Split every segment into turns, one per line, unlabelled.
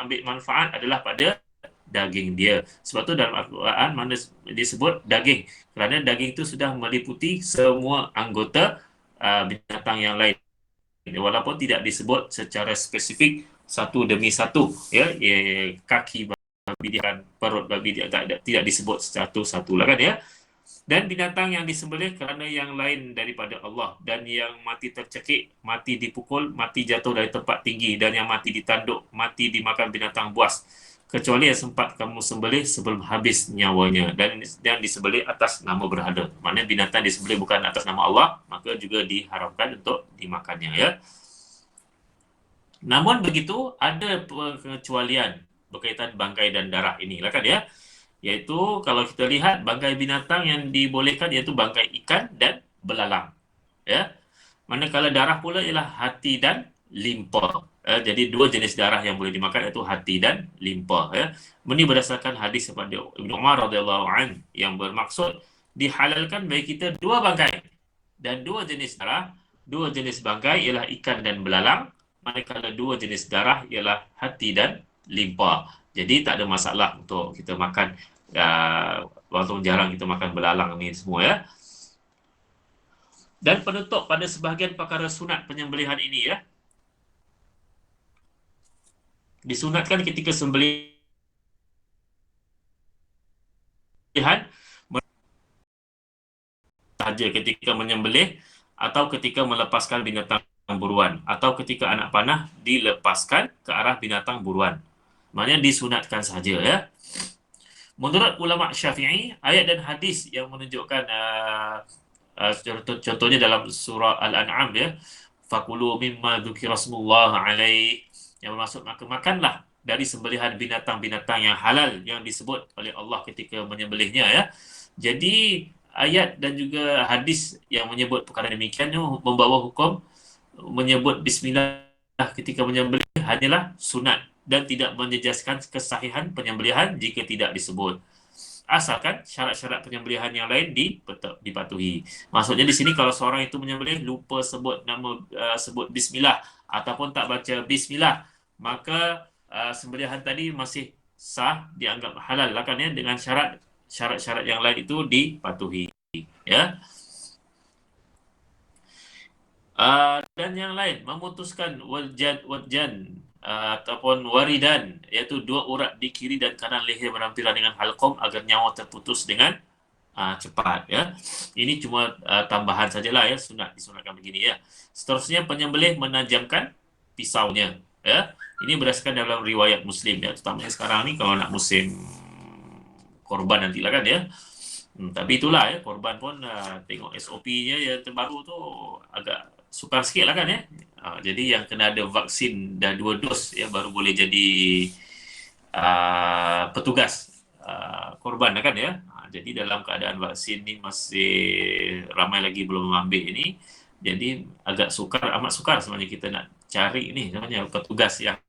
ambil manfaat adalah pada daging dia. Sebab tu dalam Al-Quran mana disebut daging, kerana daging itu sudah meliputi semua anggota binatang yang lain, walaupun tidak disebut secara spesifik satu demi satu, ya, kaki babi dia, perut babi dia, tidak disebut satu-satu lah kan, ya. Dan binatang yang disembelih kerana yang lain daripada Allah, dan yang mati tercekik, mati dipukul, mati jatuh dari tempat tinggi, dan yang mati ditanduk, mati dimakan binatang buas, kecuali yang sempat kamu sembelih sebelum habis nyawanya, dan disembelih atas nama berhala. Maknanya binatang disembelih bukan atas nama Allah, maka juga diharamkan untuk dimakannya, ya. Namun begitu, ada pengecualian berkaitan bangkai dan darah ini lah kan, ya. Iaitu kalau kita lihat bangkai binatang yang dibolehkan iaitu bangkai ikan dan belalang, ya. Manakala darah pula ialah hati dan limpa. Jadi dua jenis darah yang boleh dimakan iaitu hati dan limpa, ya. Ini berdasarkan hadis daripada Ibnu Umar radhiyallahu an yang bermaksud dihalalkan bagi kita dua bangkai dan dua jenis darah. Dua jenis bangkai ialah ikan dan belalang, manakala dua jenis darah ialah hati dan limpa. Jadi tak ada masalah untuk kita makan, walaupun jarang kita makan belalang ni semua, ya. Dan penutup pada sebahagian perkara sunat penyembelihan ini, ya. Disunatkan ketika sembelihan sahaja ketika menyembelih, atau ketika melepaskan binatang buruan, atau ketika anak panah dilepaskan ke arah binatang buruan. Maknanya disunatkan sahaja, ya. Menurut ulama Syafi'i, ayat dan hadis yang menunjukkan contohnya dalam surah Al-An'am, ya, fakulu mimma dzukira smullah alaih, yang bermaksud maka makanlah dari sembelihan binatang-binatang yang halal yang disebut oleh Allah ketika menyembelihnya, ya. Jadi ayat dan juga hadis yang menyebut perkara demikian membawa hukum menyebut bismillah ketika menyembelih hanyalah sunat dan tidak menjejaskan kesahihan penyembelihan jika tidak disebut, asalkan syarat-syarat penyembelihan yang lain dipatuhi. Maksudnya di sini kalau seorang itu menyembelih lupa sebut bismillah ataupun tak baca bismillah, maka sembelihan tadi masih sah, dianggap halal lah kan, ya, dengan syarat-syarat yang lain itu dipatuhi, ya. Dan yang lain memutuskan wadjan ataupun waridan, iaitu dua urat di kiri dan kanan leher berhampiran dengan halqum agar nyawa terputus dengan cepat, ya. Ini cuma tambahan sajalah, ya, disunatkan begini, ya. Seterusnya penyembelih menajamkan pisaunya, ya. Ini berdasarkan dalam riwayat Muslim, ya, terutamanya sekarang ni kalau nak musim korban nantilah kan, ya. Tapi itulah, ya, korban pun tengok SOP-nya yang terbaru tu agak sukar sikit lah kan, ya. Jadi yang kena ada vaksin dah 2 dos, ya, baru boleh jadi petugas korban lah kan, ya. Jadi dalam keadaan vaksin ni masih ramai lagi belum mengambil ini, jadi agak amat sukar sebenarnya kita nak cari ni sebenarnya petugas yang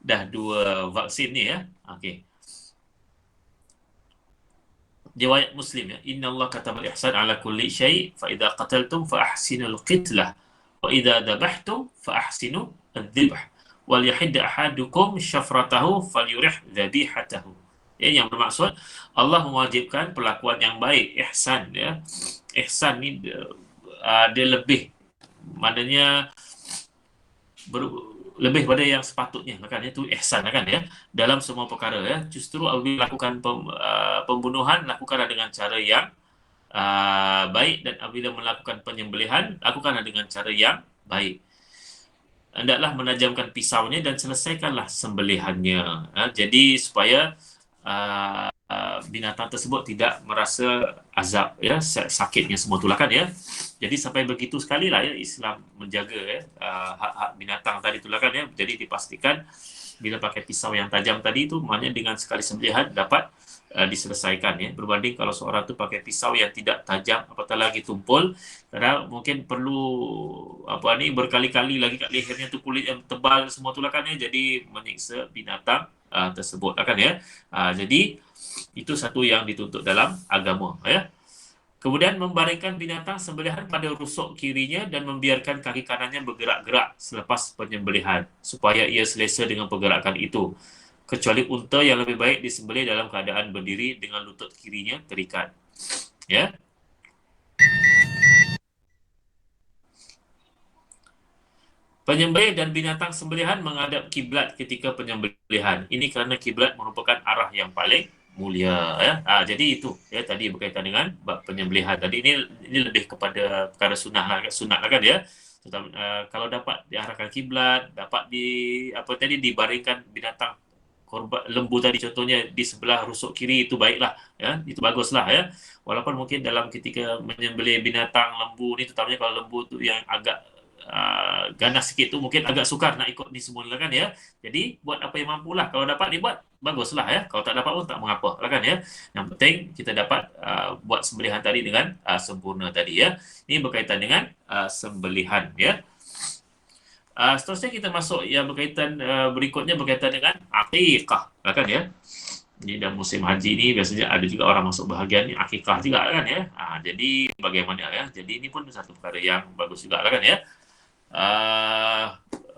dah 2 vaksin ni, ya. Okey. Riwayat Muslim, ya, inna Allah katabal ihsan ala kulli syai' fa idza qataltum fa ahsinul qitlah wa idza dabahtum fa ahsinu adh-dhibh wal yahid ahadukum syafratahu falyurih dhabihatahu. Ya, yang bermaksud Allah mewajibkan perlakuan yang baik, ihsan, ya. Ihsan ni dia lebih, maknanya lebih pada yang sepatutnya, kan, itu ihsan, kan, ya, dalam semua perkara, ya. Justru apabila lakukan pembunuhan, lakukanlah dengan cara yang baik, dan apabila melakukan penyembelihan, lakukanlah dengan cara yang baik. Hendaklah menajamkan pisaunya dan selesaikanlah sembelihannya, jadi supaya binatang tersebut tidak merasa azab, ya, sakitnya semua itulah kan, ya. Jadi sampai begitu sekali lah, ya, Islam menjaga, ya, hak-hak binatang tadi itulah kan, ya. Jadi dipastikan bila pakai pisau yang tajam tadi itu, maknanya dengan sekali sembelihan dapat diselesaikan, ya. Berbanding kalau seorang tu pakai pisau yang tidak tajam, apatah lagi tumpul, kerana mungkin perlu berkali-kali lagi kat lehernya tu kulit yang tebal semua itulah kan, ya. Jadi menyiksa binatang tersebut, kan, ya. Jadi itu satu yang dituntut dalam agama, ya. Kemudian membaringkan binatang sembelihan pada rusuk kirinya dan membiarkan kaki kanannya bergerak-gerak selepas penyembelihan supaya ia selesa dengan pergerakan itu. Kecuali unta yang lebih baik disembelih dalam keadaan berdiri dengan lutut kirinya terikat. Ya. Penyembelih dan binatang sembelihan menghadap kiblat ketika penyembelihan. Ini kerana kiblat merupakan arah yang paling mulia. Ya. Jadi itu ya tadi berkaitan dengan bab penyembelihan. Tadi ini lebih kepada perkara sunat lah kan ya. Kalau dapat diarahkan kiblat, dapat apa tadi dibaringkan binatang korban lembu tadi contohnya di sebelah rusuk kiri itu baiklah ya, itu baguslah ya. Walaupun mungkin dalam ketika menyembelih binatang lembu ni terutamanya kalau lembu tu yang agak ganas sikit tu mungkin agak sukar nak ikut ni semua lah kan ya. Jadi buat apa yang mampulah. Kalau dapat dibuat baguslah ya. Kalau tak dapat pun tak mengapa lah kan ya. Yang penting kita dapat buat sembelihan tadi dengan sempurna tadi ya. Ini berkaitan dengan sembelihan ya. Seterusnya kita masuk yang berkaitan berikutnya berkaitan dengan akikah lah kan ya. Di dalam musim haji ni biasanya ada juga orang masuk bahagian ni akikah juga kan ya. Jadi bagaimana ya. Jadi ini pun satu perkara yang bagus juga lah kan ya.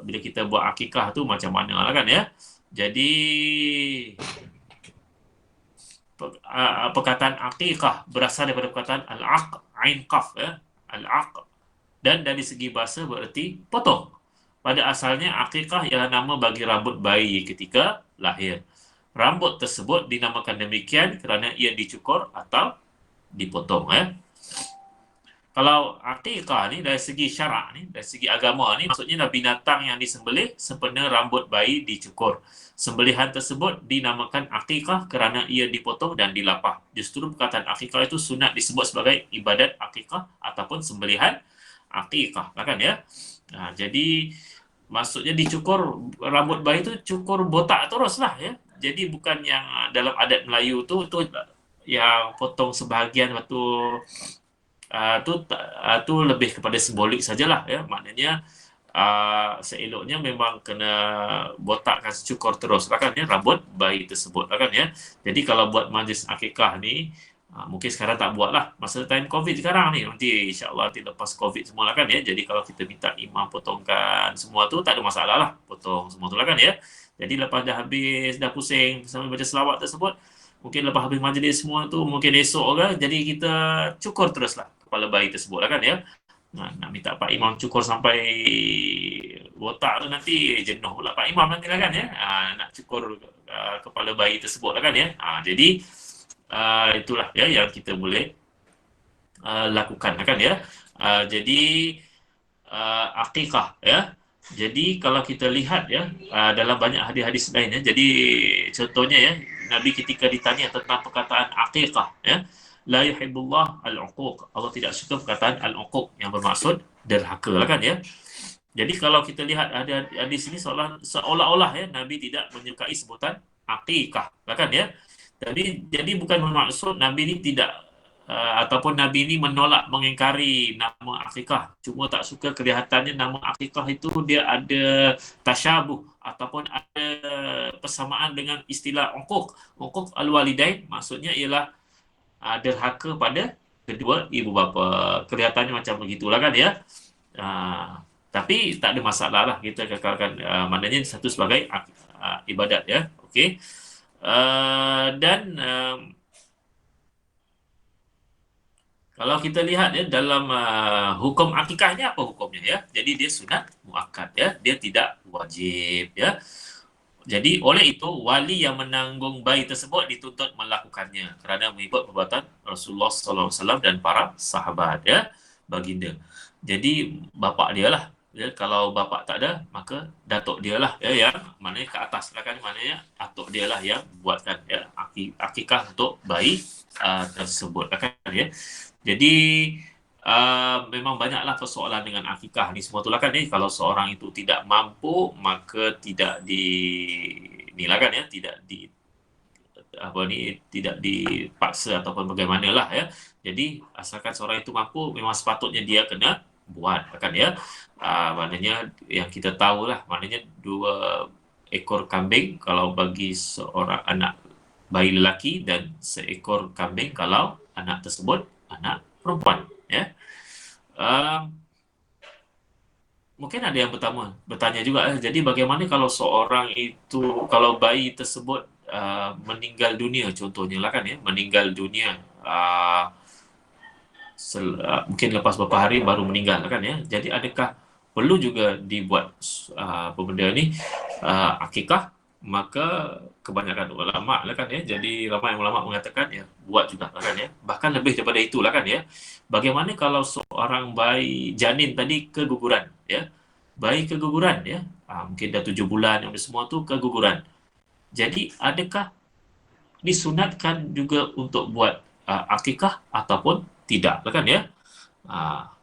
Bila kita buat akikah tu macam mana lah kan ya. Jadi perkataan akikah berasal daripada perkataan al-aq, ain qaf ya. Al-aq dan dari segi bahasa bererti potong. Pada asalnya akikah ialah nama bagi rambut bayi ketika lahir. Rambut tersebut dinamakan demikian kerana ia dicukur atau dipotong ya. Kalau akikah ni dari segi syarak ni, dari segi agama ni, maksudnya binatang yang disembelih sempena rambut bayi dicukur. Sembelihan tersebut dinamakan akikah kerana ia dipotong dan dilapah. Justru perkataan akikah itu sunat disebut sebagai ibadat akikah ataupun sembelihan akikah, kan ya. Jadi maksudnya dicukur rambut bayi tu cukur botak terus lah ya. Jadi bukan yang dalam adat Melayu tu yang potong sebahagian waktu tu lebih kepada simbolik sajalah ya. Maknanya seeloknya memang kena botakkan secukur terus lah kan ya rambut bayi tersebut lah kan ya. Jadi kalau buat majlis akikah ni mungkin sekarang tak buat lah masa time COVID sekarang ni, nanti insyaAllah nanti lepas COVID semua lah kan ya. Jadi kalau kita minta imam potongkan semua tu tak ada masalah lah, potong semua tu lah kan ya. Jadi lepas dah habis, dah pusing sambil baca selawat tersebut, mungkin lepas habis majlis semua tu mungkin esok kan, jadi kita cukur terus lah kepala bayi tersebut lah kan ya. Nak minta Pak Imam cukur sampai botak tu nanti jenuh pula Pak Imam nanti lah kan ya. Nak cukur kepala bayi tersebut lah kan ya. Jadi itulah ya yang kita boleh lakukan lah kan ya. Jadi akikah ya. Jadi kalau kita lihat ya dalam banyak hadis-hadis lain ya. Jadi contohnya ya Nabi ketika ditanya tentang perkataan akikah ya, la yuhibbullah al-uquq. Allah tidak suka perkataan al-uquq yang bermaksud derhaka lah kan ya. Jadi kalau kita lihat ada di sini seolah-olah ya Nabi tidak menyukai sebutan akikah lah kan ya. Jadi bukan bermaksud Nabi ini tidak ataupun Nabi ini menolak mengingkari nama akikah. Cuma tak suka kelihatannya nama akikah itu dia ada tasyabuh ataupun ada persamaan dengan istilah uquq. Uquq al-walidain maksudnya ialah derhaka pada kedua ibu bapa. Kelihatannya macam begitulah kan ya. Tapi tak ada masalah lah kita kekalkan maknanya satu sebagai ibadat ya. Okey. Dan kalau kita lihat ya dalam hukum akikahnya apa hukumnya ya. Jadi dia sunat muakkad ya, dia tidak wajib ya. Jadi oleh itu wali yang menanggung bayi tersebut dituntut melakukannya kerana mengikut perbuatan Rasulullah sallallahu alaihi wasallam dan para sahabat ya, baginda. Jadi bapa dia lah ya, kalau bapa tak ada maka datuk dia lah ya yang maknanya ke atas lah kan, maknanya atuk dia lah yang buatkan ya akikah untuk bayi tersebut lah kan ya. Jadi memang banyaklah persoalan dengan akikah ni semua tu lah kan ni. Kalau seorang itu tidak mampu maka tidak dinilakan ya, tidak dipaksa ataupun bagaimanalah ya. Jadi asalkan seorang itu mampu memang sepatutnya dia kena buat kan ya. Maknanya yang kita tahulah, maknanya 2 ekor kambing kalau bagi seorang anak bayi lelaki dan seekor kambing kalau anak tersebut anak perempuan, ya. Uh, Mungkin ada yang bertanya juga, jadi bagaimana kalau seorang itu, kalau bayi tersebut meninggal dunia, contohnya lah kan ya, meninggal dunia, uh, mungkin lepas beberapa hari baru meninggal kan ya. Jadi adakah perlu juga dibuat apa benda ni, akikah? Maka kebanyakan ulama lah kan ya. Jadi ramai ulama mengatakan ya buat juga lah kan ya. Bahkan lebih daripada itulah kan ya. Bagaimana kalau seorang bayi janin tadi keguguran ya? Bayi keguguran ya. Mungkin dah 7 bulan yang semua tu keguguran. Jadi adakah disunatkan juga untuk buat akikah ataupun tidak lah kan ya? Ah,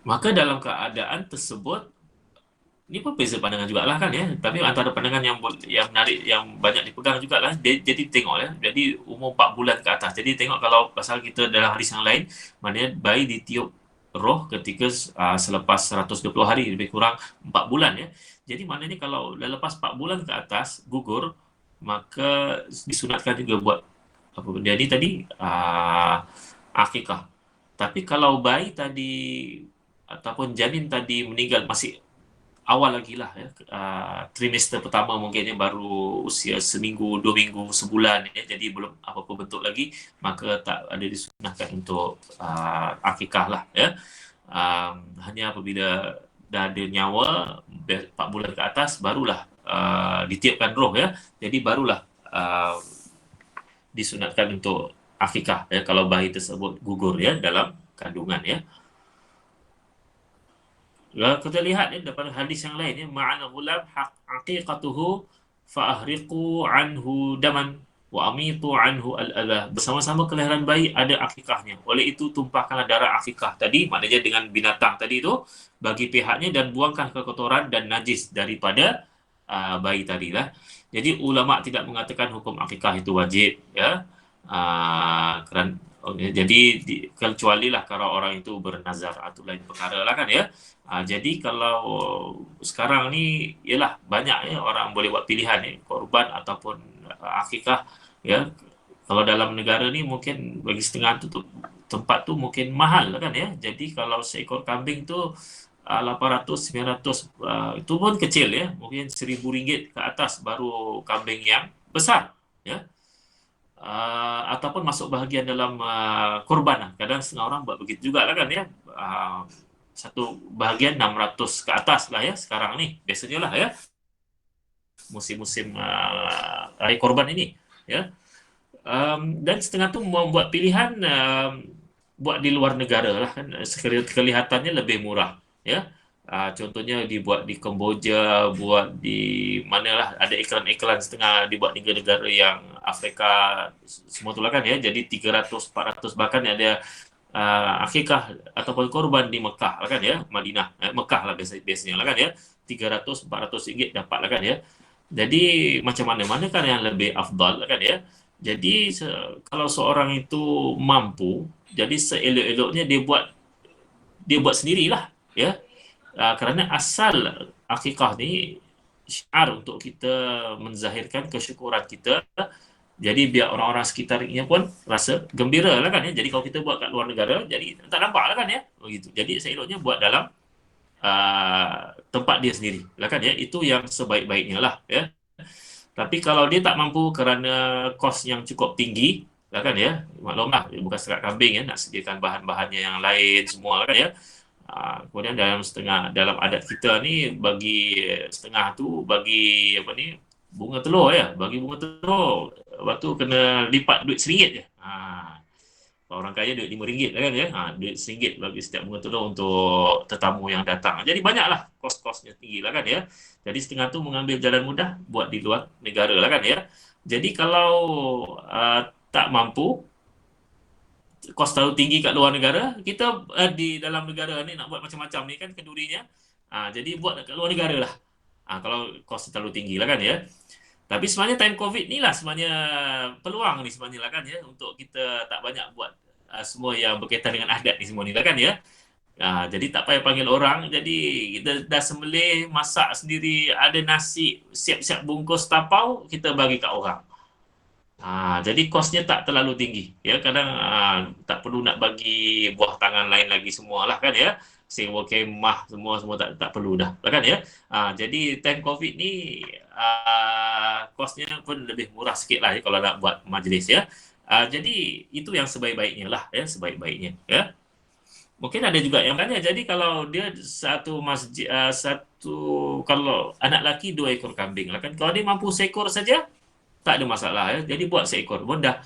maka dalam keadaan tersebut, ini pun beza pandangan juga lah kan ya. Tapi antara pandangan yang menarik, yang banyak dipegang juga lah. Jadi tengok ya. Jadi umur 4 bulan ke atas. Jadi tengok kalau pasal kita dalam hadis yang lain, maknanya bayi ditiup roh ketika selepas 120 hari, lebih kurang 4 bulan ya. Jadi maknanya kalau dah lepas 4 bulan ke atas gugur, maka disunatkan juga buat apa benda ni tadi, akikah. Tapi kalau bayi tadi ataupun janin tadi meninggal masih awal lagi lah ya, trimester pertama mungkin yang baru usia seminggu, 2 minggu, sebulan ya, jadi belum apa-apa bentuk lagi, maka tak ada disunahkan untuk akikah lah ya. Hanya apabila dah ada nyawa 4 bulan ke atas barulah ditiupkan roh ya, jadi barulah disunatkan untuk akikah ya kalau bayi tersebut gugur ya dalam kandungan ya. Kalau kita lihat ya, daripada hadis yang lain ya, ma'ana ghulam haq aqiqatuhu fa'ahriqu anhu daman wa amitu anhu al-adha. Bersama-sama kelahiran bayi ada akikahnya. Oleh itu tumpahkanlah darah akikah tadi, maknanya dengan binatang tadi itu bagi pihaknya, dan buangkan kekotoran dan najis daripada bayi tadi lah. Jadi ulama tidak mengatakan hukum akikah itu wajib ya. Kerana jadi kecuali lah kalau orang itu bernazar atau lain perkara lah kan ya. Jadi kalau sekarang ni ialah banyak ya orang boleh buat pilihan ya, korban ataupun akikah ya. Kalau dalam negara ni mungkin bagi setengah tu tempat tu mungkin mahal lah kan ya. Jadi kalau seekor kambing tu 800 900, itu pun kecil ya. Mungkin RM1,000 ke atas baru kambing yang besar ya. Ataupun masuk bahagian dalam korban lah. Kadang setengah orang buat begitu juga lah kan ya. Satu bahagian 600 ke atas lah ya sekarang ni. Biasanya lah ya. Musim-musim raya korban ini. Ya. Dan setengah tu membuat pilihan buat di luar negara lah kan. Kelihatannya lebih murah. Ya. Contohnya dibuat di Kemboja, buat di manalah ada iklan-iklan setengah dibuat di negara-negara yang Afrika semua tu lah kan ya. Jadi 300 400 bahkan ada akikah ataupun korban di Mekah lah kan ya, Madinah, Mekah lah biasanya lah kan ya. 300 400 ringgit dapat lah kan ya. Jadi macam mana kan yang lebih afdal lah kan ya. Jadi kalau seorang itu mampu, jadi seelok-eloknya dia buat sendirilah ya. Kerana asal akikah ni syiar untuk kita menzahirkan kesyukuran kita. Jadi biar orang-orang sekitarnya pun rasa gembira lah kan ya. Jadi kalau kita buat kat luar negara, jadi tak nampak lah kan ya. Begitu. Jadi seeloknya buat dalam tempat dia sendiri lah kan ya. Itu yang sebaik-baiknya lah ya. Tapi kalau dia tak mampu kerana kos yang cukup tinggi lah kan ya. Maklumlah, bukan sekat kambing ya, nak sediakan bahan-bahannya yang lain semua lah kan ya. Kemudian dalam adat kita ni bagi setengah tu bagi apa ni, bunga telur ya, bagi bunga telur, lepas tu kena lipat duit RM1 je. Kalau orang kaya duit RM5 lah kan ya. Duit RM1 bagi setiap bunga telur untuk tetamu yang datang. Jadi banyaklah kos-kosnya tinggi lah kan ya. Jadi setengah tu mengambil jalan mudah buat di luar negara lah kan ya. Jadi kalau tak mampu, kos terlalu tinggi kat luar negara, kita di dalam negara ni nak buat macam-macam ni kan kendurinya. Jadi buat kat luar negara lah. Kalau kos terlalu tinggi lah kan ya. Tapi sebenarnya time COVID ni lah sebenarnya peluang ni sebenarnya lah kan ya, untuk kita tak banyak buat semua yang berkaitan dengan adat ni semua ni lah kan ya. Jadi tak payah panggil orang. Jadi kita dah sembelih, masak sendiri, ada nasi, siap-siap bungkus tapau, kita bagi kat orang. Jadi kosnya tak terlalu tinggi. Ya, kadang tak perlu nak bagi buah tangan lain lagi semua lah kan ya. Sewa kemah semua semua tak perlu dah lah kan ya. Jadi time COVID ni kosnya pun lebih murah sikit lah ya kalau nak buat majlis ya. Jadi itu yang sebaik-baiknya lah ya, sebaik-baiknya ya. Mungkin ada juga yang tanya, jadi kalau dia satu masjid, kalau anak laki 2 ekor kambing lah kan, kalau dia mampu seekor saja, tak ada masalah ya. Jadi buat seekor pun dah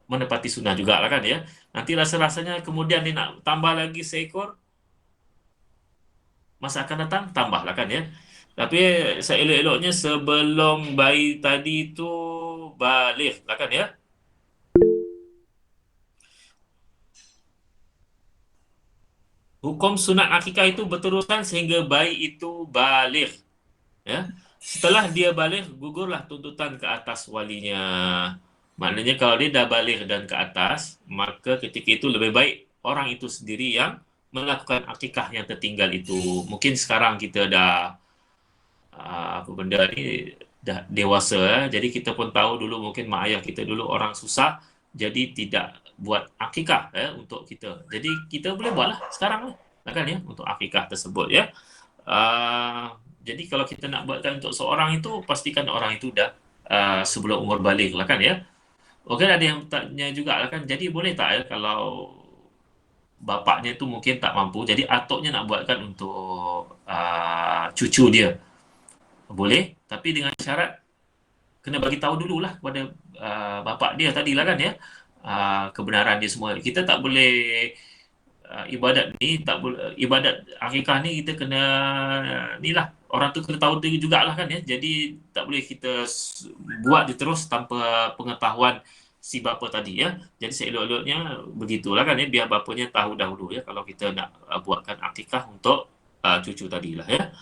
menepati sunnah juga lah kan ya. Nanti rasa-rasanya kemudian dia nak tambah lagi seekor, masa akan datang tambah lah kan ya. Tapi seelok-eloknya sebelum bayi tadi tu balik lah kan ya. Hukum sunat akikah itu berterusan sehingga bayi itu balik ya. Setelah dia balik, gugurlah tuntutan ke atas walinya. Maknanya kalau dia dah balik dan ke atas, maka ketika itu lebih baik orang itu sendiri yang melakukan akikah yang tertinggal itu. Mungkin sekarang kita dah apa benda ni dah dewasa jadi kita pun tahu dulu mungkin mak ayah kita dulu orang susah jadi tidak buat akikah untuk kita. Jadi kita boleh buatlah sekarang lah kan ya untuk akikah tersebut ya. Uh, jadi kalau kita nak buatkan untuk seorang itu, pastikan orang itu dah sebelum umur balik lah kan ya. Okey, ada yang tanya juga lah kan, jadi boleh tak ya kalau bapaknya itu mungkin tak mampu, jadi atuknya nak buatkan untuk cucu dia. Boleh, tapi dengan syarat kena bagi tahu dululah kepada bapa dia tadilah kan ya. Kebenaran dia semua. Kita tak boleh ibadat ni tak boleh ibadat akikah ni kita kena ni lah orang tu kena tahu dia jugalah kan ya. Jadi tak boleh kita buat dia terus tanpa pengetahuan si bapa tadi ya. Jadi seelok-eloknya begitulah kan ya, biar bapanya tahu dahulu ya kalau kita nak buatkan akikah untuk cucu tadilah ya.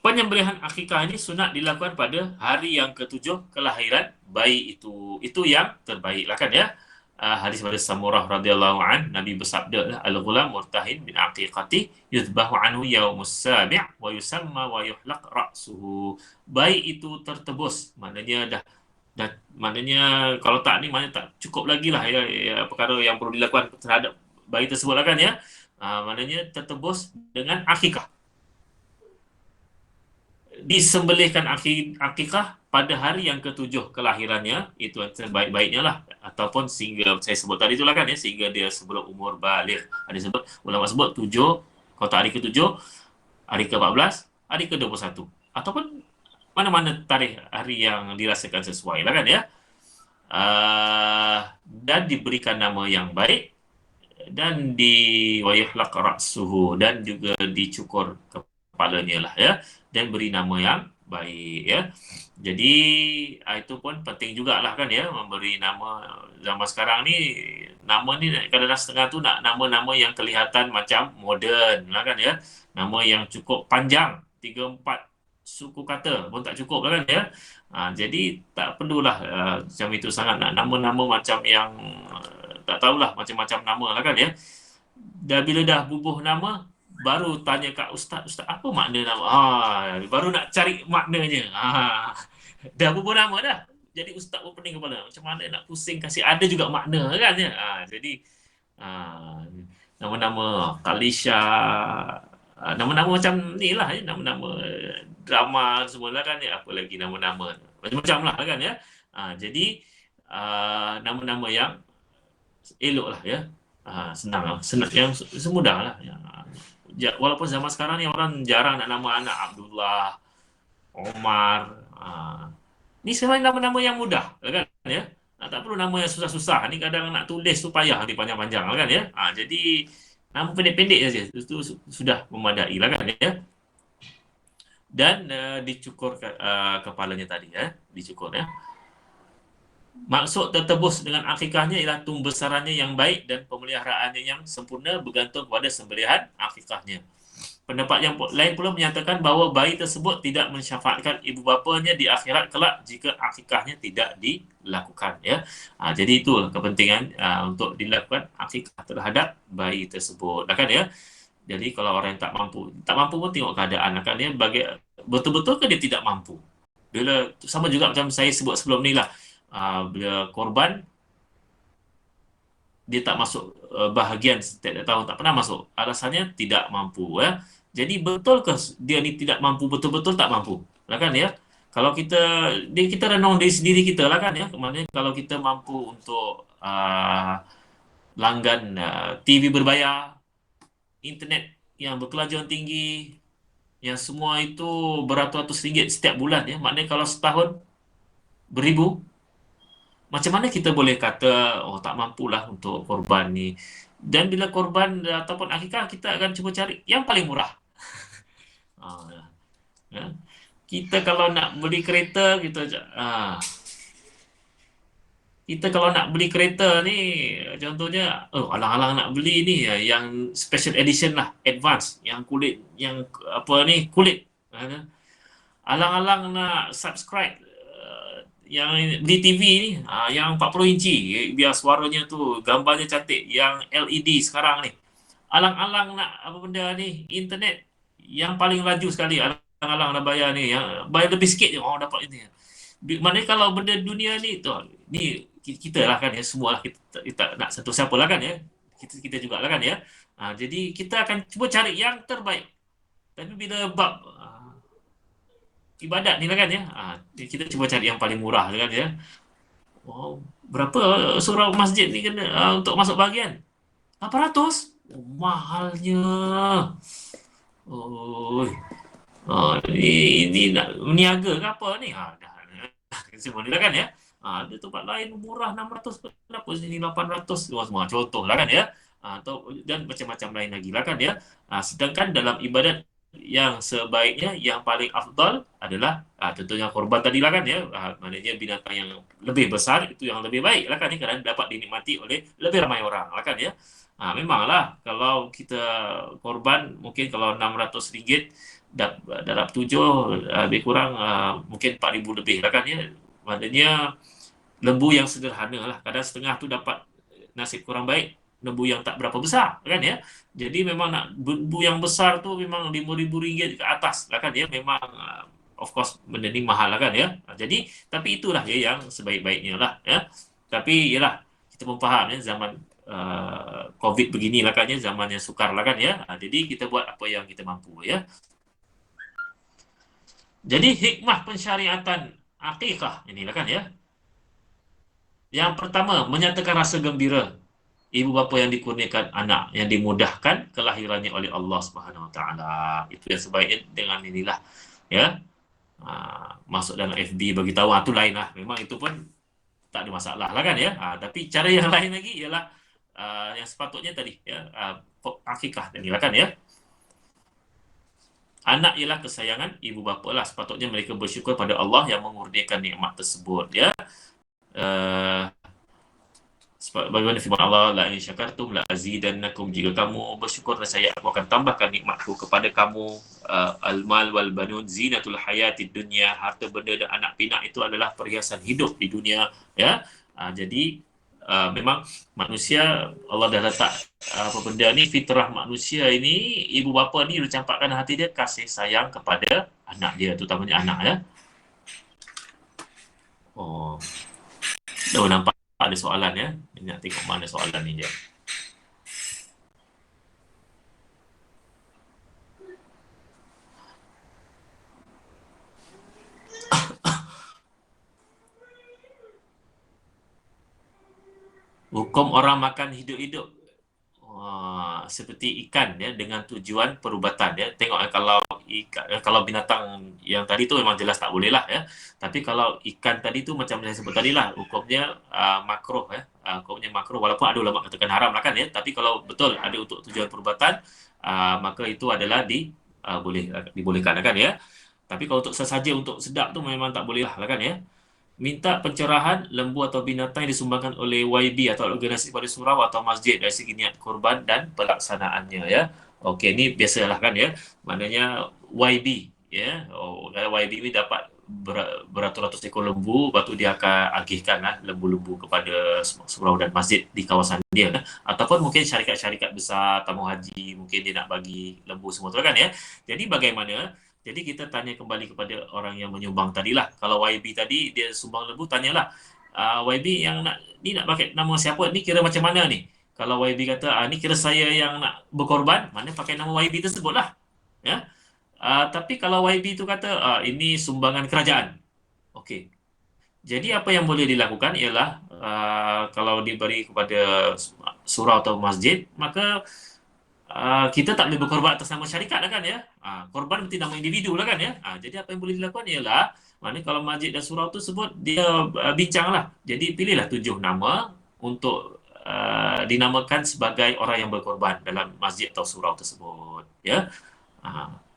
Penyembelihan akikah ini sunat dilakukan pada hari yang ketujuh kelahiran bayi itu. Itu yang terbaik lah kan ya. Hadis pada Samurah radhiyallahu an, Nabi bersabda, al-ghulam murtahin bin aqiqati yuzbahu anhu yaumus sabi' wa yusamma wa yuhlaq ra'suhu. Bayi itu tertebus, maknanya dah maknanya kalau tak ni maknanya tak cukup lagi lah ya, perkara yang perlu dilakukan terhadap bayi tersebut lah kan ya. Maknanya tertebus dengan akikah, disembelihkan akikah pada hari yang ketujuh kelahirannya, itu yang terbaik-baiknya lah, ataupun sehingga saya sebut tadi itulah kan ya, sehingga dia sebelum umur balik. Ada sebut ulama sebut 7, kalau tak hari ke-7, hari ke-14, hari ke-21, ataupun mana-mana tarikh hari yang dirasakan sesuai lah kan ya. Dan diberikan nama yang baik, dan di wayuhlaq ra'suhu, dan juga dicukur kepalanya lah ya, dan beri nama yang baik ya. Jadi itu pun penting jugalah kan ya, memberi nama. Zaman sekarang ni nama ni kadang-kadang setengah tu nak nama-nama yang kelihatan macam moden lah kan ya, nama yang cukup panjang 3-4 suku kata pun tak cukup lah kan ya. Jadi tak perlulah macam itu sangat, nak nama-nama macam yang tak tahulah macam-macam nama lah kan ya. Dah bila dah bubuh nama, baru tanya kat ustaz, ustaz apa makna nama? Baru nak cari maknanya. Dah bubuh nama dah. Jadi ustaz pun pening kepala. Macam mana nak pusing kasih ada juga makna kan ya. Jadi nama-nama Kalisha, nama-nama macam ni lah ya, nama-nama drama semua lah kan ya. Apa lagi nama-nama macam-macam lah kan ya. Jadi nama-nama yang elok lah ya. Senang lah, yang semudah lah ya. Walaupun zaman sekarang ni orang jarang nak nama anak Abdullah, Omar. Ni sebenarnya nama-nama yang mudah kan ya. Tak perlu nama yang susah-susah. Ni kadang nak tulis tu payah, ni panjang-panjang kan ya. Jadi nama pendek-pendek saja itu sudah memadai lah kan ya. Dan dicukur kepalanya tadi ya, dicukur ya. Maksud tertebus dengan akikahnya ialah tumbesarannya yang baik dan pemeliharaannya yang sempurna bergantung kepada sembelihan akikahnya. Pendapat yang lain pula menyatakan bahawa bayi tersebut tidak mensyafaatkan ibu bapanya di akhirat kelak jika akikahnya tidak dilakukan ya. Jadi itulah kepentingan untuk dilakukan akikah terhadap bayi tersebut kan ya. Jadi kalau orang yang tak mampu pun tengok keadaan kan ya, bagi betul-betul ke dia tidak mampu. Bila sama juga macam saya sebut sebelum ni lah, bila korban dia tak masuk bahagian setiap tahun, tak pernah masuk. Alasannya tidak mampu ya. Jadi betul ke dia ni tidak mampu, betul-betul tak mampu? Lah kan ya. Kalau kita kita renung diri sendiri kita lah kan ya. Maknanya kalau kita mampu untuk langgan TV berbayar, internet yang berkelajuan tinggi, yang semua itu beratus-ratus ringgit setiap bulan ya. Maknanya kalau setahun beribu, macam mana kita boleh kata oh tak mampulah untuk korban ni. Dan bila korban ataupun akikah, kita akan cuba cari yang paling murah. Ah, ya. Kita kalau nak beli kereta, kita kalau nak beli kereta ni, contohnya oh alang-alang nak beli ni yang special edition lah, advance, yang kulit, yang apa ni, kulit. Ah, alang-alang nak subscribe yang beli TV ni, yang 40 inci, biar suaranya tu, gambarnya cantik, yang LED sekarang ni. Alang-alang nak apa benda ni, internet yang paling laju sekali, alang-alang nak bayar ni, yang bayar lebih sikit je orang dapat ini. Maknanya kalau benda dunia ni tu, ni kita lah kan ya, semua lah, kita nak satu siapa lah kan ya, kita juga lah kan ya. Jadi kita akan cuba cari yang terbaik. Tapi bila bab ibadat ni lah kan ya, kita cuba cari yang paling murah lah kan ya. Oh, berapa surau masjid ni kena untuk masuk bahagian? 800. Oh, mahalnya. Oh, ini nak meniaga ke apa ni? Dah. Semua ni lah kan ya. Ada tempat lain murah 600, kenapa sini 800? Semua contoh lah kan ya. Atau dan macam-macam lain lagi lah kan ya. Sedangkan dalam ibadat yang sebaiknya, yang paling afdal adalah tentunya korban tadi lah kan ya. Maknanya binatang yang lebih besar itu yang lebih baik lah kan ya, kerana dapat dinikmati oleh lebih ramai orang lah kan ya. Memanglah kalau kita korban mungkin kalau RM600 darab 7 lebih kurang mungkin 4,000 lebih lah kan ya. Maknanya lembu yang sederhana lah, kadang setengah tu dapat nasib kurang baik lembu yang tak berapa besar kan ya. Jadi memang nak lembu yang besar tu memang RM5,000 ke atas lah kan ya. Memang of course benda ni mahal lah kan ya. Jadi tapi itulah ya yang sebaik-baiknya lah ya. Tapi yalah, kita pun faham ya, zaman COVID beginilah kan ya, zamannya sukar lah kan ya. Jadi kita buat apa yang kita mampu ya. Jadi hikmah pensyariatan akikah inilah kan ya. Yang pertama, menyatakan rasa gembira ibu bapa yang dikurniakan anak yang dimudahkan kelahirannya oleh Allah Subhanahu Wa Taala. Itu yang sebaiknya dengan inilah ya. Masuk dalam FB bagi tahu itu lain lah. Memang itu pun tak ada masalah lah kan ya. Tapi cara yang lain lagi ialah yang sepatutnya tadi ya, akikah tadi lah kan ya. Anak ialah kesayangan ibu bapa lah. Sepatutnya mereka bersyukur pada Allah yang mengurniakan nikmat tersebut ya. Bagaimana firman Allah, la in syakartum la azidannakum, jika kamu bersyukur saya aku akan tambahkan nikmatku kepada kamu. Al-mal wal banun zinatul hayatid dunya, harta benda dan anak pinak itu adalah perhiasan hidup di dunia ya. Jadi memang manusia, Allah dah letak apa benda ni, fitrah manusia ini, ibu bapa ni dia campakkan hati dia kasih sayang kepada anak dia, terutamanya anak ya. Oh, dah nampak ada soalan ya. Nak tengok mana soalan ni je. Hukum orang makan hidup-hidup seperti ikan ya, dengan tujuan perubatan ya. Tengok kalau ikan, kalau binatang yang tadi tu memang jelas tak boleh lah ya. Tapi kalau ikan tadi tu macam saya sebut tadi lah, hukumnya makruh ya. Hukumnya makruh, walaupun ada ulama katakan haram lah kan ya. Tapi kalau betul ada untuk tujuan perubatan, maka itu adalah dibolehkan lah kan ya. Tapi kalau untuk sesaja untuk sedap tu memang tak boleh lah kan ya. Minta pencerahan lembu atau binatang yang disumbangkan oleh YB atau organisasi pada surau atau masjid dari segi niat korban dan pelaksanaannya ya. Okey, ni biasalah kan ya. Maknanya YB ya. YB ni dapat beratus-ratus ekor lembu, lepas tu dia akan agihkan lembu-lembu kepada surau dan masjid di kawasan dia. Ataupun mungkin syarikat-syarikat besar, tamu haji, mungkin dia nak bagi lembu semua tu kan ya. Jadi bagaimana Jadi kita tanya kembali kepada orang yang menyumbang tadilah. Kalau YB tadi dia sumbang lembu, tanyalah, YB yang ni nak pakai nama siapa? Ni kira macam mana ni? Kalau YB kata, ni kira saya yang nak berkorban, mana pakai nama YB tersebut lah. Ya. Tapi kalau YB tu kata, ini sumbangan kerajaan. Okey. Jadi apa yang boleh dilakukan ialah, kalau diberi kepada surau atau masjid, maka kita tak boleh berkorban atas nama syarikat lah kan ya. Korban mesti nama individu lah kan ya. Jadi apa yang boleh dilakukan ialah, mana kalau masjid dan surau tu sebut, dia bincang lah. Jadi pilihlah 7 nama untuk dinamakan sebagai orang yang berkorban dalam masjid atau surau tersebut. Ya.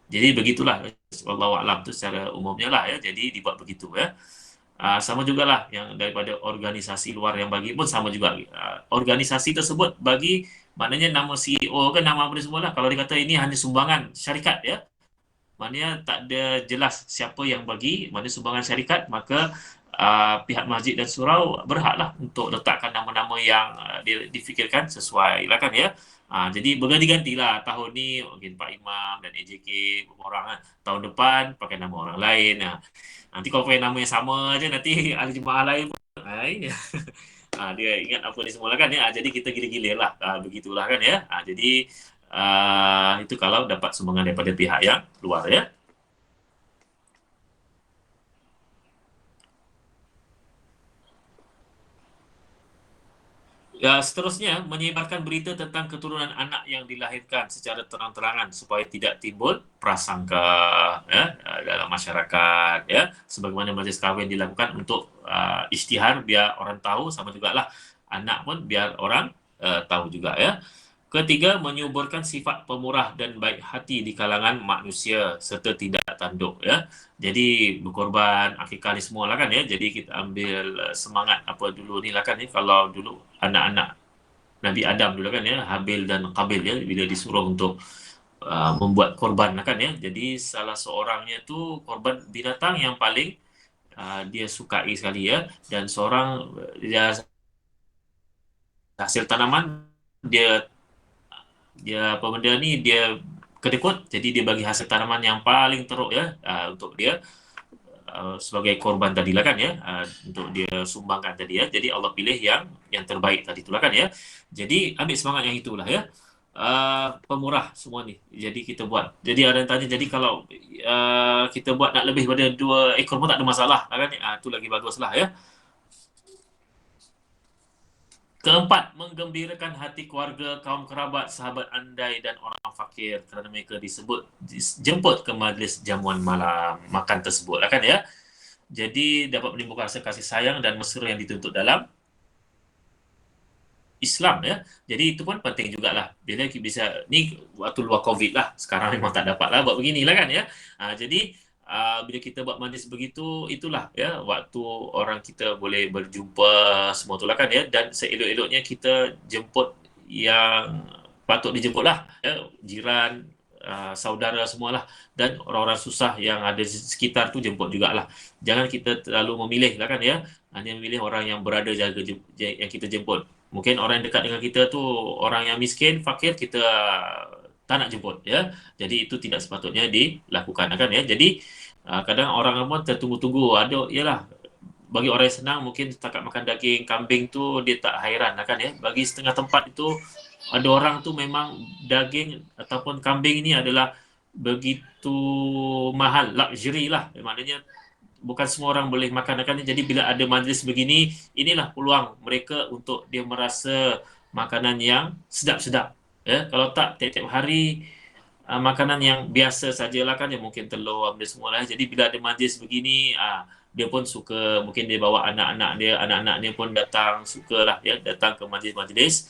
Jadi begitulah. Wallahu a'lam tu secara umumnya lah ya. Jadi dibuat begitu ya. Sama jugalah yang daripada organisasi luar yang bagi pun sama juga. Organisasi tersebut bagi, maknanya nama CEO ke nama apa semua lah. Kalau dia kata ini hanya sumbangan syarikat ya, maknanya tak ada jelas siapa yang bagi, mana sumbangan syarikat, maka pihak masjid dan surau berhaklah untuk letakkan nama-nama yang difikirkan sesuai lah kan ya. Jadi berganti-gantilah tahun ni mungkin Pak Imam dan AJK orang, tahun depan pakai nama orang lain. Nanti kalau pakai nama yang sama aja, nanti ahli jemaah lain pun dia ingat apa ni semua lah kan ya. Jadi kita gilir-gilir lah, begitulah kan ya. Jadi itu kalau dapat sumbangan daripada pihak yang luar ya. Ya, seterusnya menyebarkan berita tentang keturunan anak yang dilahirkan secara terang-terangan supaya tidak timbul prasangka ya dalam masyarakat ya, sebagaimana majlis kahwin dilakukan untuk isytihar biar orang tahu, sama jugalah anak pun biar orang tahu juga ya. Ketiga, menyuburkan sifat pemurah dan baik hati di kalangan manusia serta tidak tanduk ya. Jadi berkorban, akikah ni semua lah kan ya. Jadi kita ambil semangat apa dulu ni lah kan ya. Kalau dulu anak-anak Nabi Adam dulu kan ya, Habil dan Qabil ya, bila disuruh untuk membuat korban lah kan ya. Jadi salah seorangnya tu korban binatang yang paling dia sukai sekali ya. Dan seorang dia hasil tanaman, dia apa benda ni, dia kedekut, jadi dia bagi hasil tanaman yang paling teruk ya, untuk dia sebagai korban tadi lah kan ya, untuk dia sumbangkan tadi ya. Jadi Allah pilih yang terbaik tadi itulah kan ya. Jadi ambil semangat yang itulah ya. Pemurah semua ni. Jadi kita buat. Jadi ada yang tanya, jadi kalau kita buat nak lebih pada 2 ekor pun tak ada masalah kan? Itu lagi bagus lah ya. Keempat, menggembirakan hati keluarga, kaum kerabat, sahabat andai dan orang fakir kerana mereka jemput ke majlis jamuan malam makan tersebut lah kan ya. Jadi dapat menimbulkan rasa kasih sayang dan mesra yang dituntut dalam Islam ya. Jadi itu pun penting jugalah. Bila kita bisa, ni waktu luar COVID lah. Sekarang memang tak dapat lah buat beginilah kan ya. Jadi bila kita buat majlis begitu, itulah ya waktu orang kita boleh berjumpa semua tu lah kan ya. Dan seelok-eloknya kita jemput yang patut dijemput lah ya. Jiran, saudara semualah, dan orang-orang susah yang ada di sekitar tu jemput jugalah. Jangan kita terlalu memilih lah kan ya. Hanya memilih orang yang berada jaga yang kita jemput. Mungkin orang yang dekat dengan kita tu orang yang miskin, fakir, kita tak nak jemput ya. Jadi itu tidak sepatutnya dilakukan kan ya. Jadi kadang orang pun tertunggu-tunggu, ada yalah, bagi orang yang senang mungkin setakat makan daging kambing tu dia tak hairan kan ya. Bagi setengah tempat itu ada orang tu memang daging ataupun kambing ni adalah begitu mahal, luxury lah. Maknanya bukan semua orang boleh makan. Jadi bila ada majlis begini, inilah peluang mereka untuk dia merasa makanan yang sedap-sedap ya. Kalau tak, tiap-tiap hari makanan yang biasa sajalah kan, yang mungkin telur apa semua lah. Jadi bila ada majlis begini, dia pun suka, mungkin dia bawa anak-anak dia pun datang, sukalah ya datang ke majlis-majlis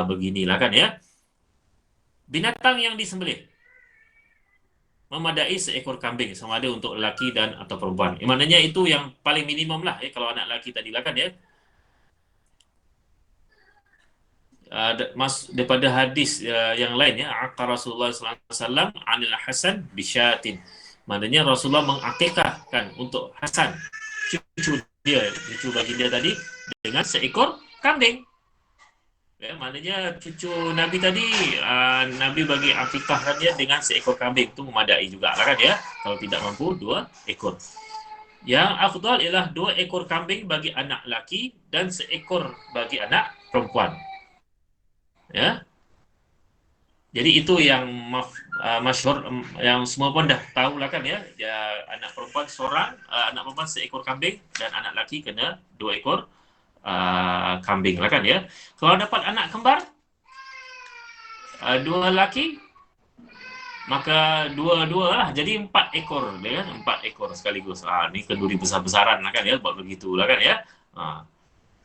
beginilah kan ya. Binatang yang disembelih memadai seekor kambing, sama ada untuk lelaki dan atau perempuan. Maknanya itu yang paling minimum lah ya, kalau anak lelaki tadi lah kan ya. Daripada hadis yang lain ya, aqar Rasulullah sallallahu alaihi wasallam 'anil Hasan bisyatin. Maknanya Rasulullah mengakikahkan untuk Hasan, cucu bagi dia tadi, dengan seekor kambing. Ya, maknanya cucu Nabi tadi, Nabi bagi akikahkan dia dengan seekor kambing, itu memadai juga lah kan ya. Kalau tidak mampu, 2 ekor. Yang afdal ialah 2 ekor kambing bagi anak laki dan seekor bagi anak perempuan. Ya, jadi itu yang masyhur, yang semua pun dah tahu lah kan ya. Anak perempuan seorang, anak perempuan seekor kambing dan anak laki kena 2 ekor kambing lah kan ya. Kalau dapat anak kembar, 2 laki, maka dua-dua lah, jadi 4 ekor ya, 4 ekor sekaligus. Ini kenduri besar-besaran lah kan ya, buat begitu lah kan ya.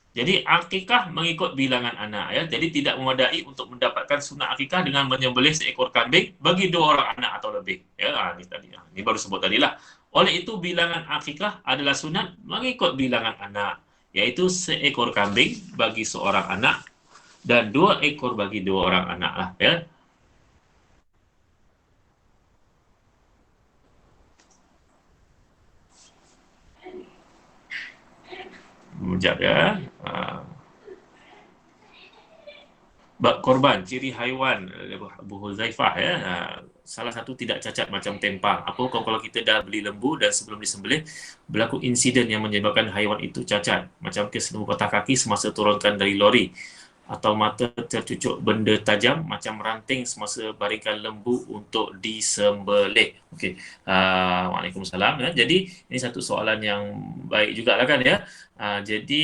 Jadi akikah mengikut bilangan anak ya. Jadi tidak memadai untuk mendapatkan sunat akikah dengan menyembelih seekor kambing bagi 2 orang anak atau lebih. Ya, ini tadi. Ini baru sebut tadi lah. Oleh itu bilangan akikah adalah sunat mengikut bilangan anak, yaitu seekor kambing bagi seorang anak dan 2 ekor bagi 2 orang anak lah ya. Sekejap ya. Bab korban, ciri haiwan Abu Huzaifah ya. Salah satu tidak cacat macam tempang. Apa kalau kita dah beli lembu dan sebelum disembelih berlaku insiden yang menyebabkan haiwan itu cacat, macam kes lembu patah kaki semasa turunkan dari lori, atau mata tercucuk benda tajam macam ranting semasa baringkan lembu untuk disembelih. Okey. Waalaikumsalam ya. Jadi ini satu soalan yang baik jugalah kan ya. Jadi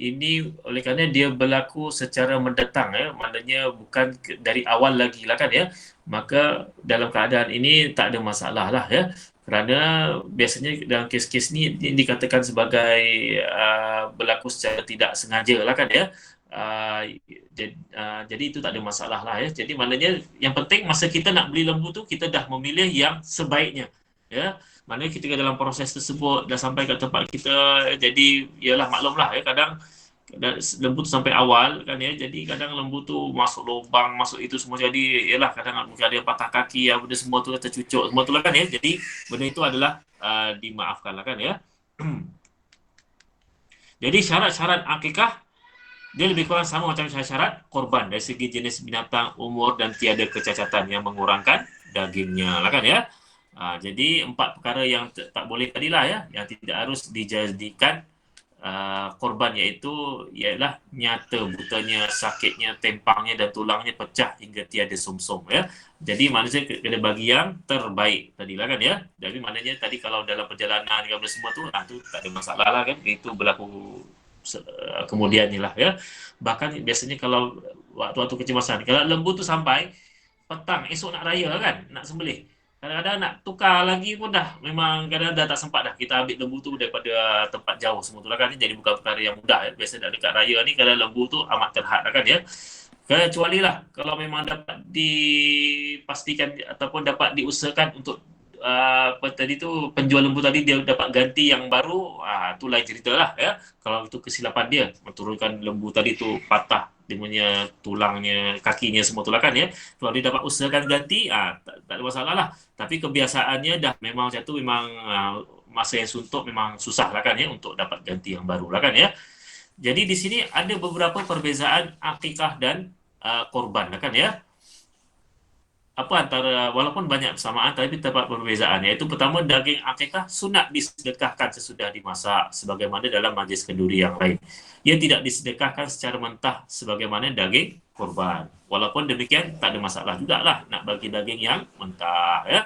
ini oleh kerana dia berlaku secara mendatang ya, maknanya bukan dari awal lagi lah kan ya. Maka dalam keadaan ini tak ada masalah lah ya. Kerana biasanya dalam kes-kes ni dikatakan sebagai berlaku secara tidak sengaja lah kan ya. Jadi itu tak ada masalah lah ya. Jadi maknanya yang penting masa kita nak beli lembu tu kita dah memilih yang sebaiknya ya. Maknanya ketika dalam proses tersebut dah sampai ke tempat kita, jadi ialah maklumlah ya, kadang lembu tu sampai awal kan ya, jadi kadang lembu tu masuk lubang, masuk itu semua, jadi ialah kadang mungkin ada patah kaki ya, benda semua tu tercucuk semua tu lah kan ya, jadi benda itu adalah dimaafkan lah kan ya. Jadi syarat-syarat akikah dia lebih kurang sama macam syarat korban dari segi jenis binatang, umur dan tiada kecacatan yang mengurangkan dagingnya lah kan ya. Jadi 4 perkara yang tak boleh tadilah ya, yang tidak harus dijadikan korban, iaitu ialah nyata butanya, sakitnya, tempangnya dan tulangnya pecah hingga tiada sumsum ya. Jadi manusia kena bagi yang terbaik tadilah kan ya. Jadi maknanya tadi kalau dalam perjalanan dengan semua tu, tu tak ada masalah lah kan. Itu berlaku kemudian ni lah ya. Bahkan biasanya kalau waktu-waktu kecemasan, kalau lembu tu sampai petang, esok nak raya kan, nak sembelih, kadang-kadang nak tukar lagi pun dah memang kadang dah tak sempat dah, kita ambil lembu tu daripada tempat jauh semua tu lah kan, jadi bukan perkara yang mudah ya. Biasa dah dekat raya ni kadang lembu tu amat terhad lah kan ya. Kecuali lah kalau memang dapat dipastikan ataupun dapat diusahakan untuk apa tadi tu, penjual lembu tadi dia dapat ganti yang baru, tu lain cerita lah ya. Kalau itu kesilapan dia menurunkan lembu tadi tu patah dia punya tulangnya, kakinya semua tu lah kan ya. Kalau dia dapat usahakan ganti, tak ada masalah lah. Tapi kebiasaannya dah memang macam tu, memang masa yang suntuk memang susah lah kan ya untuk dapat ganti yang baru lah kan ya. Jadi di sini ada beberapa perbezaan akikah dan korban lah kan ya. Apa antara, walaupun banyak persamaan tapi terdapat perbezaan, iaitu pertama, daging akikah sunat disedekahkan sesudah dimasak sebagaimana dalam majlis kenduri yang lain. Ia tidak disedekahkan secara mentah sebagaimana daging korban. Walaupun demikian tak ada masalah jugalah nak bagi daging yang mentah ya.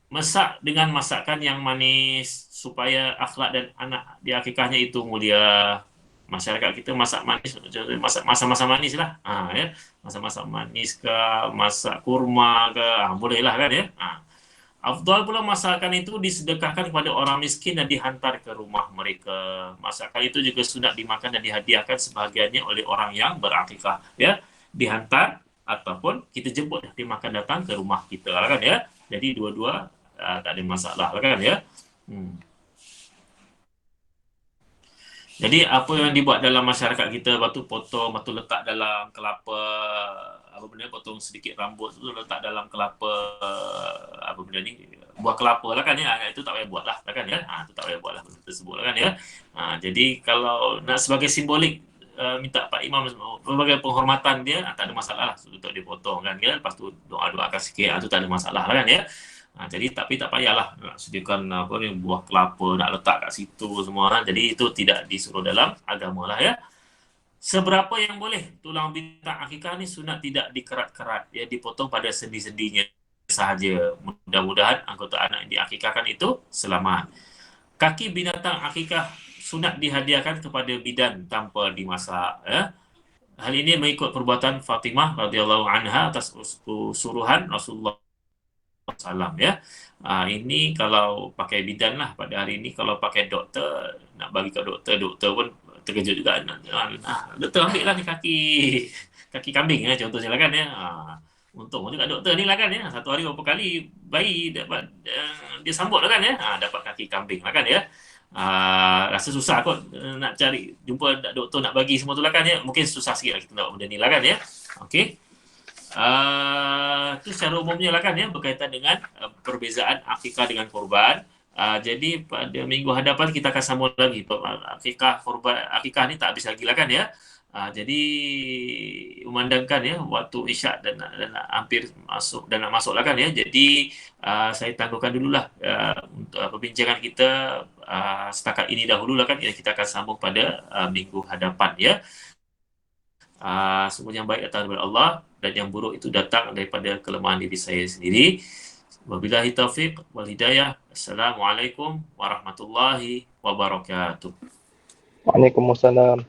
Masak dengan masakan yang manis supaya akhlak dan anak di akikahnya itu mulia. Masyarakat kita masak manis, masak manis lah, ya, masak manis ke, masak kurma ke, boleh lah kan ya. Afdal pula masakan itu disedekahkan kepada orang miskin dan dihantar ke rumah mereka. Masakan itu juga sunat dimakan dan dihadiahkan sebahagiannya oleh orang yang berakikah ya, dihantar ataupun kita jemput dimakan datang ke rumah kita lah kan ya. Jadi dua-dua tak ada masalah lah kan ya. Jadi apa yang dibuat dalam masyarakat kita, batu potong, batu letak dalam kelapa, apa benda, potong sedikit rambut tu letak dalam kelapa, apa benda ni, buah kelapa lah kan ya, itu tak payah buat lah kan ya, itu tak payah buat lah benda tersebut lah kan ya. Jadi kalau nak sebagai simbolik minta Pak Imam berbagai penghormatan dia, tak ada masalah lah untuk dipotong kan, ya. Lepas tu doa-doakan sikit, tu tak ada masalah lah kan, ya. Jadi tapi tak payahlah nak sediakan apa ni, buah kelapa nak letak kat situ semua. Jadi itu tidak disuruh dalam agama lah, ya. Seberapa yang boleh tulang binatang akikah ni sunat tidak dikerat-kerat, ya, dipotong pada sendi-sendinya sahaja. Mudah-mudahan anggota anak yang diakikahkan itu selamat. Kaki binatang akikah sunat dihadiahkan kepada bidan tanpa dimasak, ya. Hal ini mengikut perbuatan Fatimah radhiyallahu anha atas suruhan Rasulullah SAW, ya. Ini kalau pakai bidan lah pada hari ini. Kalau pakai doktor, nak bagi ke doktor, doktor pun terkejut juga. Doktor ambil lah ni kaki kambing, ya, contohnya lah kan, ya. Untung juga doktor ni lah kan, ya. Satu hari berapa kali bayi dapat dia sambut lah kan, ya. Dapat kaki kambing lah kan, ya. Rasa susah kot nak cari jumpa doktor nak bagi semua tu lah kan, ya. Mungkin susah sikit lah kita nak benda ni lah kan, ya. Okey. Itu secara umumnya lah kan, ya, berkaitan dengan perbezaan akikah dengan korban. Jadi pada minggu hadapan kita akan sambung lagi akikah ni tak habis lagi lah kan, ya. Jadi memandangkan, ya, waktu isyak dan hampir masuk dan nak masuk lah kan, ya. Jadi saya tangguhkan dululah untuk perbincangan kita setakat ini dahulu lah kan, ya. Kita akan sambung pada minggu hadapan, ya. Semua yang baik datang daripada Allah dan yang buruk itu datang daripada kelemahan diri saya sendiri. Wabillahi taufiq wal hidayah. Assalamualaikum warahmatullahi wabarakatuh.
Waalaikumsalam.